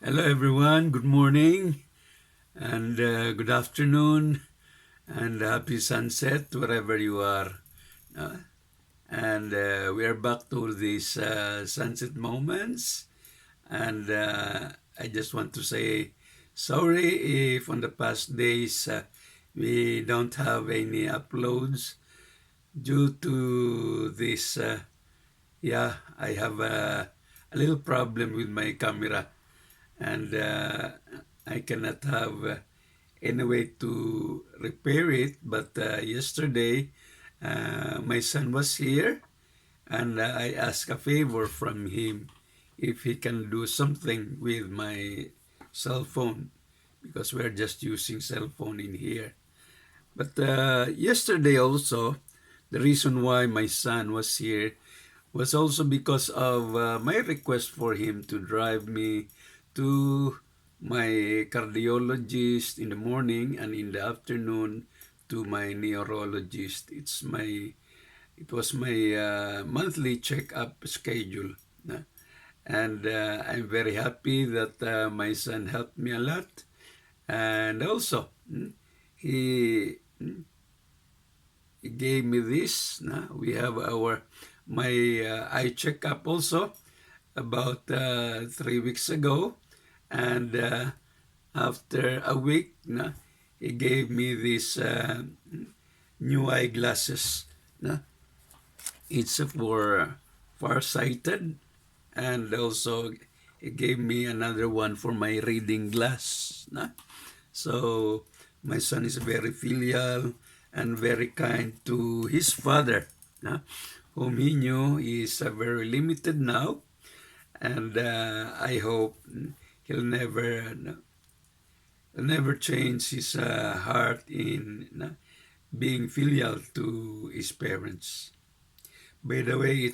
Hello, everyone. Good morning and good afternoon and happy sunset wherever you are. Uh, and we are back to these sunset moments. And I just want to say sorry if on the past days we don't have any uploads due to this. I have a little problem with my camera and I cannot have any way to repair it. But yesterday, my son was here, and I asked a favor from him if he can do something with my cell phone because we're just using cell phone in here. But yesterday also, the reason why my son was here was also because of my request for him to drive me to my cardiologist in the morning and in the afternoon to my neurologist. It was my monthly checkup schedule. And I'm very happy that my son helped me a lot. And also, he gave me this. We have my eye checkup also about 3 weeks ago, and after a week, he gave me these new eyeglasses. It's for farsighted, and also he gave me another one for my reading glass. So my son is very filial and very kind to his father, whom he knew is very limited now, and I hope he'll never change his heart in being filial to his parents. By the way,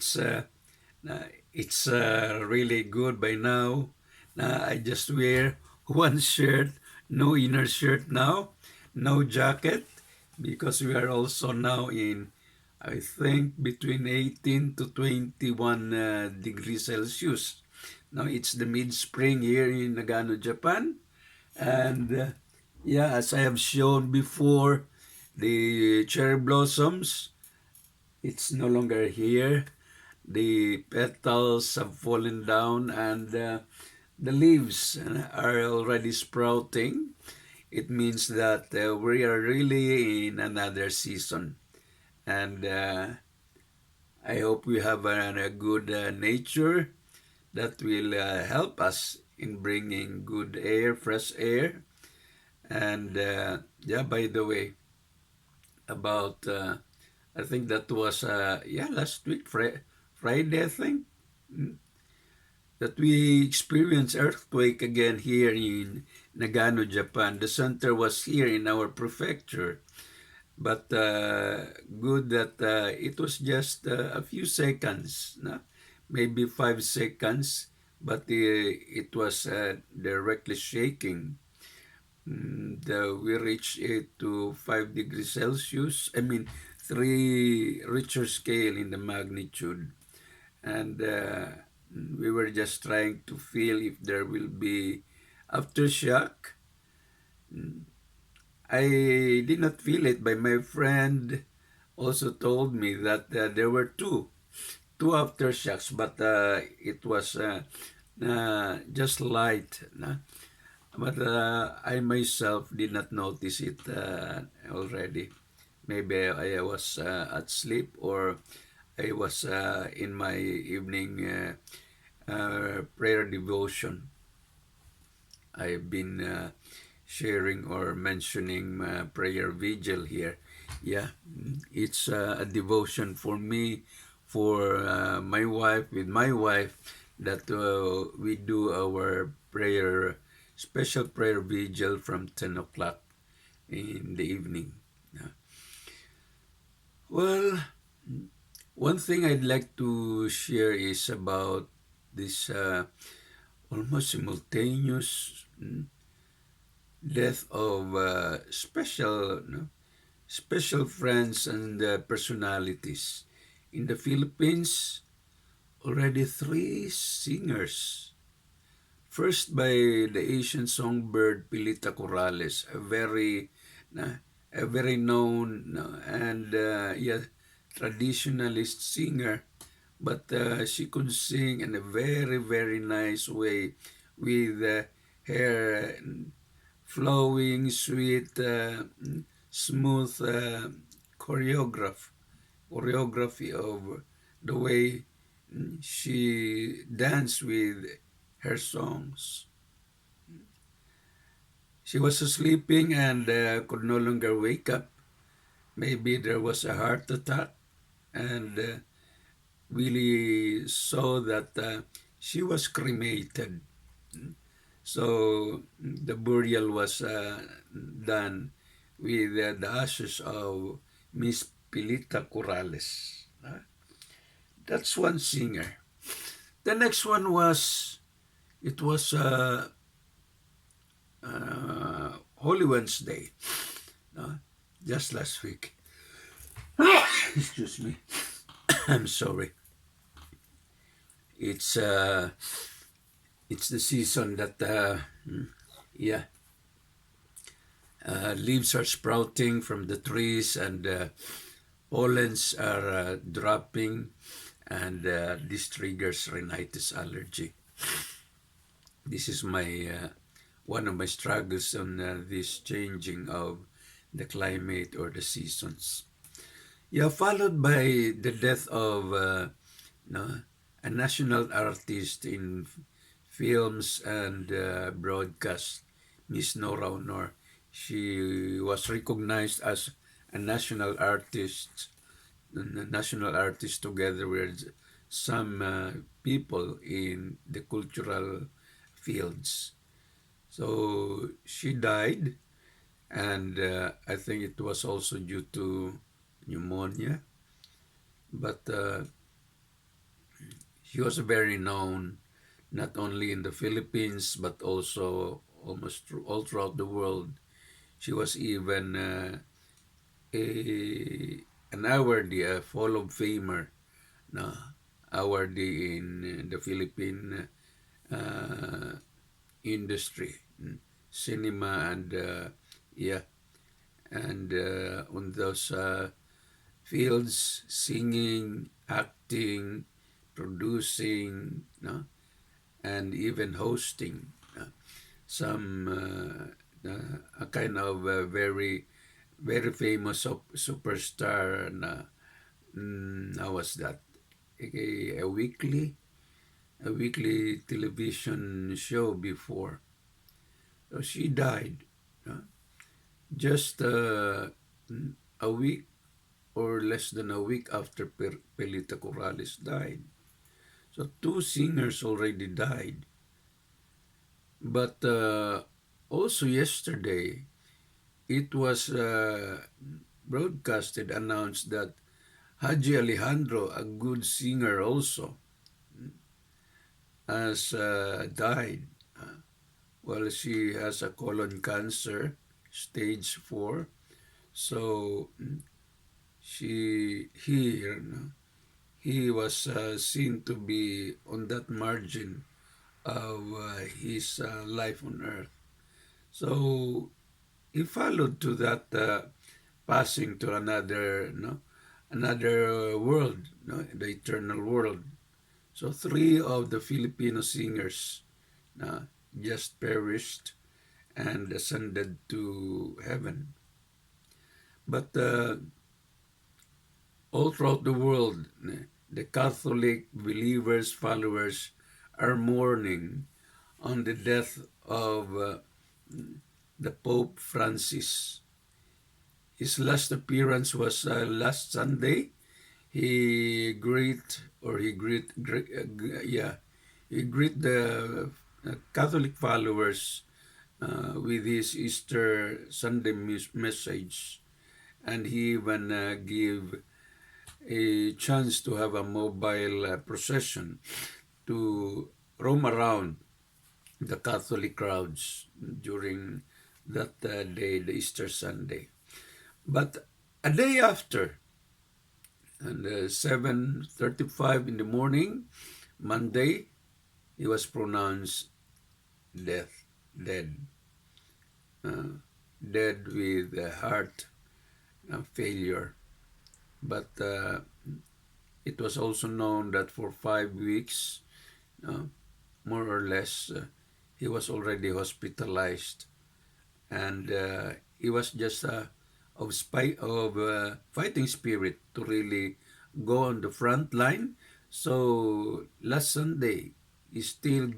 it's really good by now. I just wear one shirt, no inner shirt now, no jacket, because we are also now in, I think, between 18 to 21 degrees Celsius. Now it's the mid-spring here in Nagano, Japan. And as I have shown before, the cherry blossoms, it's no longer here. The petals have fallen down and the leaves are already sprouting. It means that we are really in another season. And I hope we have a good nature that will help us in bringing good air, fresh air. And by the way, about I think that was last week, Friday, I think, that we experienced earthquake again here in Nagano, Japan. The center was here in our prefecture, but good that it was just a few seconds, maybe 5 seconds, but it was directly shaking. We reached it to 5 degrees Celsius. I mean, 3 Richter scale in the magnitude. And we were just trying to feel if there will be aftershock. I did not feel it, but my friend also told me that there were two aftershocks, but it was just light. But I myself did not notice it already. Maybe I was at sleep or I was in my evening prayer devotion. I've been sharing or mentioning prayer vigil here. Yeah, it's a devotion for me, for with my wife, that we do our special prayer vigil from 10 o'clock in the evening. Well, one thing I'd like to share is about this almost simultaneous death of special friends and personalities. In the Philippines, already 3 singers First by the Asian songbird Pilita Corrales, uh, a very known and yeah, traditionalist singer, but she could sing in a very, very nice way with her flowing, sweet, smooth choreography of the way she danced with her songs. She was sleeping and could no longer wake up. Maybe there was a heart attack, and really saw that she was cremated. So the burial was done with the ashes of Miss Pilita Corrales. That's one singer. The next one was, it was Holy Wednesday, uh, just last week. Excuse me. I'm sorry. It's uh, it's the season that yeah, leaves are sprouting from the trees and pollens are dropping, and this triggers rhinitis allergy. This is my one of my struggles on this changing of the climate or the seasons. Yeah, followed by the death of no, a national artist in films and broadcast, Miss Nora Honor. She was recognized as a national artist together with some people in the cultural fields. So she died, and I think it was also due to pneumonia. But she was very known not only in the Philippines but also almost all throughout the world. She was even a an awardee, a Hall of Famer, no, awardee in the Philippine uh, industry, cinema, and yeah, and on those fields, singing, acting, producing, no, and even hosting some a kind of very very famous superstar na how was that a weekly television show before. So she died just a week or less than a week after Pelita Corrales died. So two singers already died. But also yesterday, it was broadcasted, announced that Haji Alejandro, a good singer also, has died. Well, she has a colon cancer, stage 4. So he was seen to be on that margin of his life on earth. So he followed to that passing to another, another world, the eternal world. So three of the Filipino singers just perished and ascended to heaven. But all throughout the world, the Catholic believers, followers are mourning on the death of the Pope Francis. His last appearance was last Sunday. He greet the Catholic followers with his Easter Sunday message, and he even gave a chance to have a mobile procession to roam around the Catholic crowds during that day, the Easter Sunday. But a day after, and 7:35 in the morning, Monday, he was pronounced death, dead, uh, dead with heart failure. But it was also known that for 5 weeks, uh, more or less, he was already hospitalized, and he was just of fighting spirit to really go on the front line. So last Sunday, he still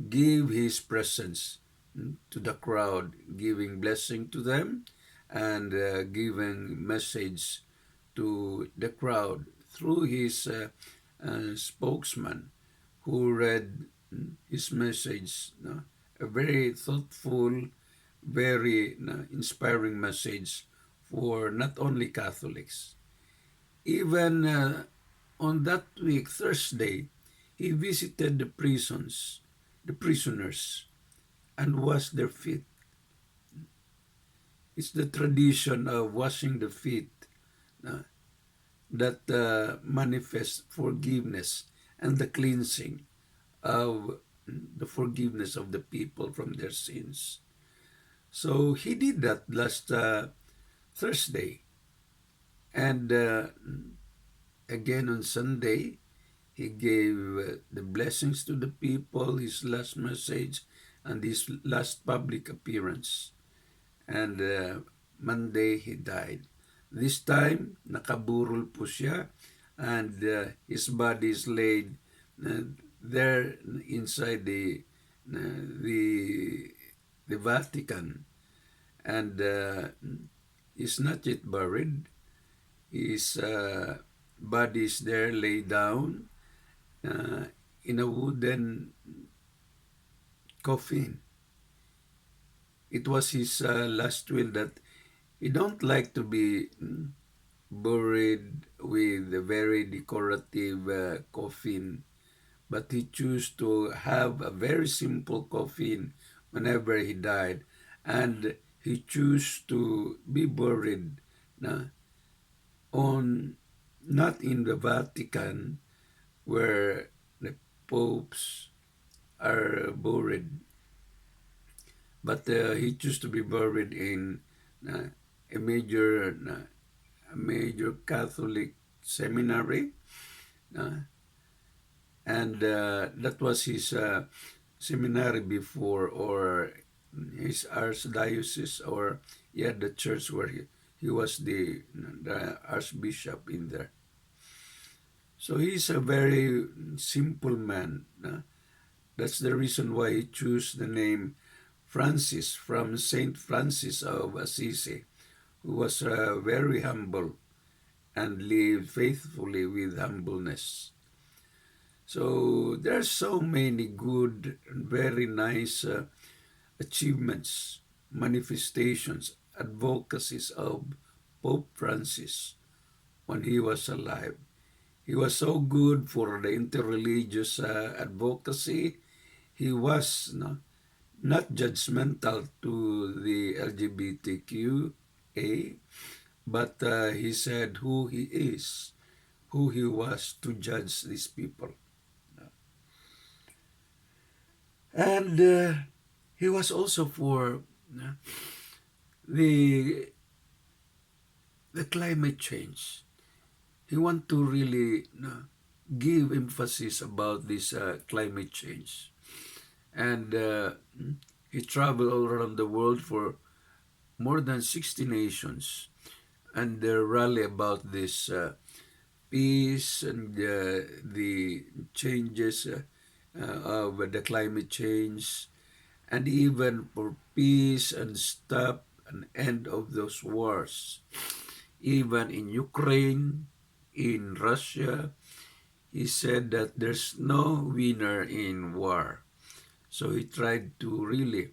give his presence to the crowd, giving blessing to them, and giving message to the crowd through his spokesman, who read his message, a very thoughtful, very inspiring message for not only Catholics. Even on that week, Thursday, he visited the prisons, the prisoners, and washed their feet. It's the tradition of washing the feet uh, that manifests forgiveness and the cleansing of the forgiveness of the people from their sins. So he did that last Thursday. And again on Sunday, he gave the blessings to the people, his last message, and his last public appearance. And Monday, he died. This time, nakaburol po siya, and his body is laid there inside the the Vatican, and he's not yet buried. His body is there, laid down uh, in a wooden coffin. It was his last will that he don't like to be buried with a very decorative coffin, but he chose to have a very simple coffin whenever he died, and he chose to be buried uh, on not in the Vatican where the popes are buried, but he chose to be buried in uh, a major Catholic seminary, uh, and that was his seminary before, or his archdiocese, or yeah, the church where he was the archbishop in there. So he's a very simple man. That's the reason why he chose the name Francis, from Saint Francis of Assisi, who was very humble and lived faithfully with humbleness. So there are so many good and very nice achievements, manifestations, advocacies of Pope Francis when he was alive. He was so good for the interreligious advocacy. He was not judgmental to the LGBTQA, but he said who he is, who he was to judge these people. And he was also for the the climate change. He want to really give emphasis about this climate change, and he traveled all around the world for more than 60 nations, and they rally about this peace and the changes of the climate change, and even for peace and stop an end of those wars. Even in Ukraine, in Russia, he said that there's no winner in war. So he tried to really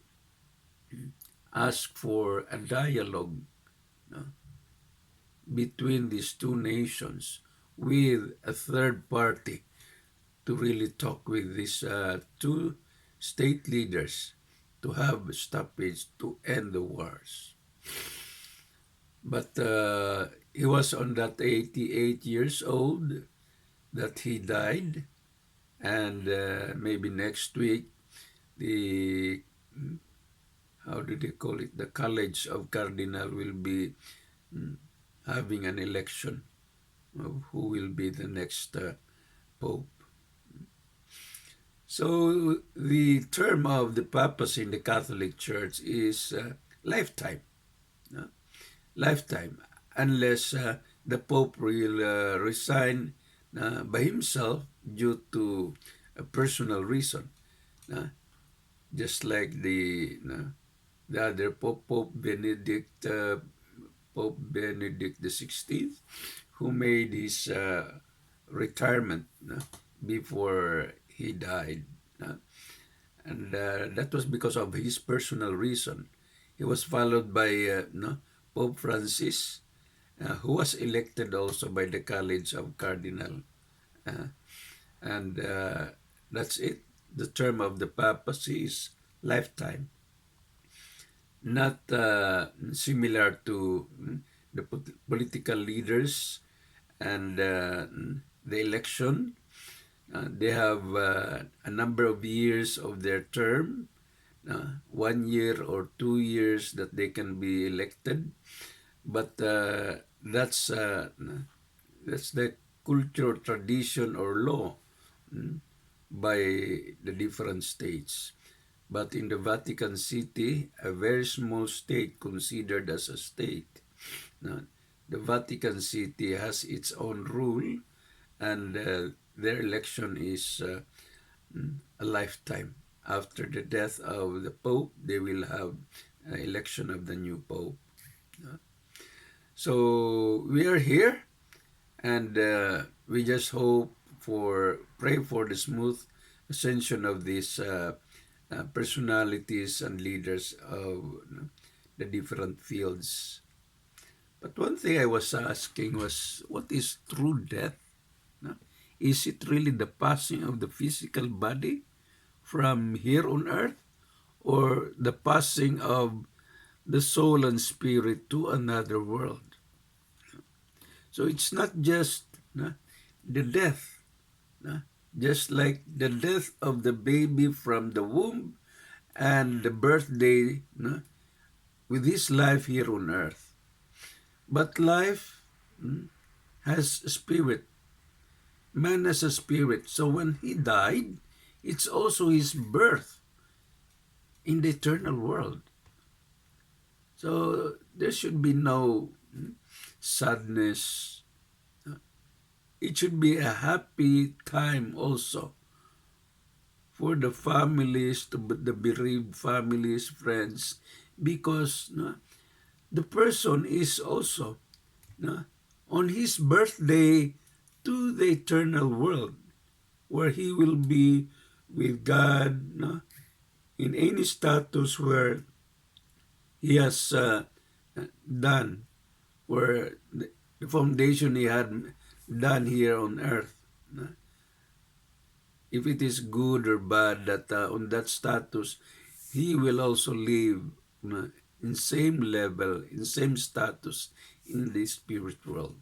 ask for a dialogue between these two nations with a third party to really talk with these two state leaders to have stoppage to end the wars. But he was on that 88 years old that he died, and maybe next week the how do they call it? The College of Cardinal will be having an election of who will be the next pope. So the term of the papacy in the Catholic Church is lifetime. No? Lifetime, unless the Pope will resign by himself due to a personal reason. Uh, just like the other Pope, Pope Benedict XVI, who made his retirement before he died. Uh, and that was because of his personal reason. He was followed by Pope Francis, who was elected also by the College of Cardinal. Uh, and that's it. The term of the papacy is lifetime, not similar to the political leaders and the election. They have a number of years of their term, 1 year or 2 years that they can be elected. But that's the culture, tradition, or law by the different states. But in the Vatican City, a very small state considered as a state, the Vatican City has its own rule, and their election is a lifetime. After the death of the Pope, they will have an election of the new Pope. So we are here, and we just pray for the smooth ascension of these personalities and leaders of the different fields. But one thing I was asking was, what is true death? Is it really the passing of the physical body from here on earth, or the passing of the soul and spirit to another world? So it's not just the death, just like the death of the baby from the womb and the birthday with his life here on earth. But life has a spirit. Man has a spirit. So when he died, it's also his birth in the eternal world. So there should be no sadness. It should be a happy time also for the families, the bereaved families, friends, because the person is also on his birthday to the eternal world, where he will be with God in any status where he has done, where the foundation he had done here on earth. If it is good or bad, that on that status, he will also live in same level, in same status in the spirit world.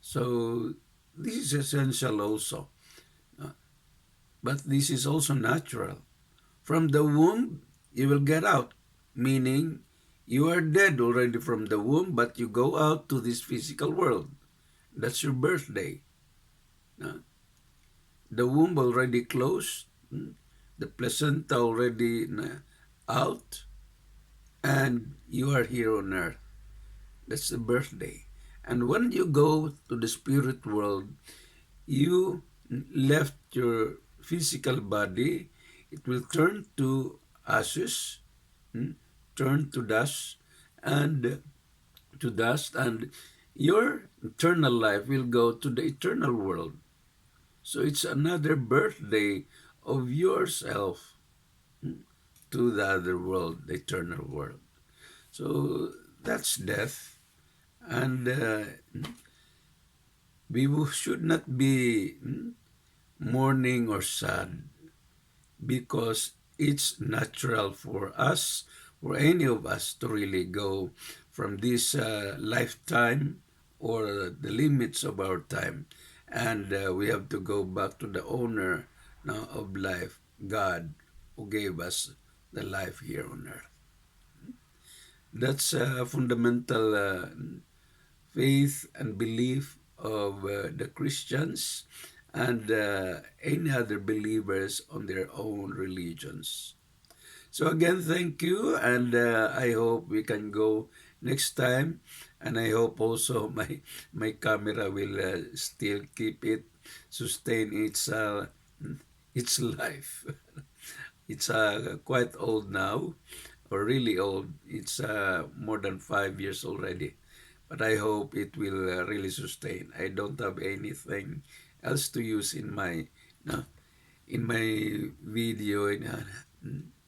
So this is essential also. But this is also natural. From the womb, you will get out, meaning you are dead already from the womb, but you go out to this physical world. That's your birthday. The womb already closed, the placenta already out, and you are here on earth. That's the birthday. And when you go to the spirit world, you left your physical body, it will turn to ashes, turn to dust, and your eternal life will go to the eternal world. So it's another birthday of yourself to the other world, the eternal world. So that's death. And we should not be mourning or sad, because it's natural for us, for any of us, to really go from this lifetime or the limits of our time, and we have to go back to the owner of life, God. who gave us the life here on earth. That's a fundamental faith and belief of the Christians and any other believers on their own religions. So again, thank you, and I hope we can go next time. And I hope also my camera will still keep it sustain its life. It's quite old now, or really old. It's more than 5 years already. But I hope it will really sustain. I don't have anything else to use no, in my video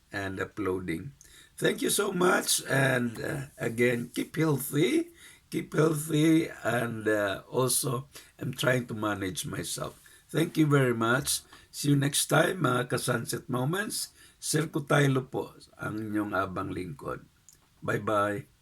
and uploading. Thank you so much, and again, keep healthy, and also I'm trying to manage myself. Thank you very much. See you next time, mga ka-Sunset Moments. Sir Kutaylo po, ang inyong abang lingkod. Bye-bye.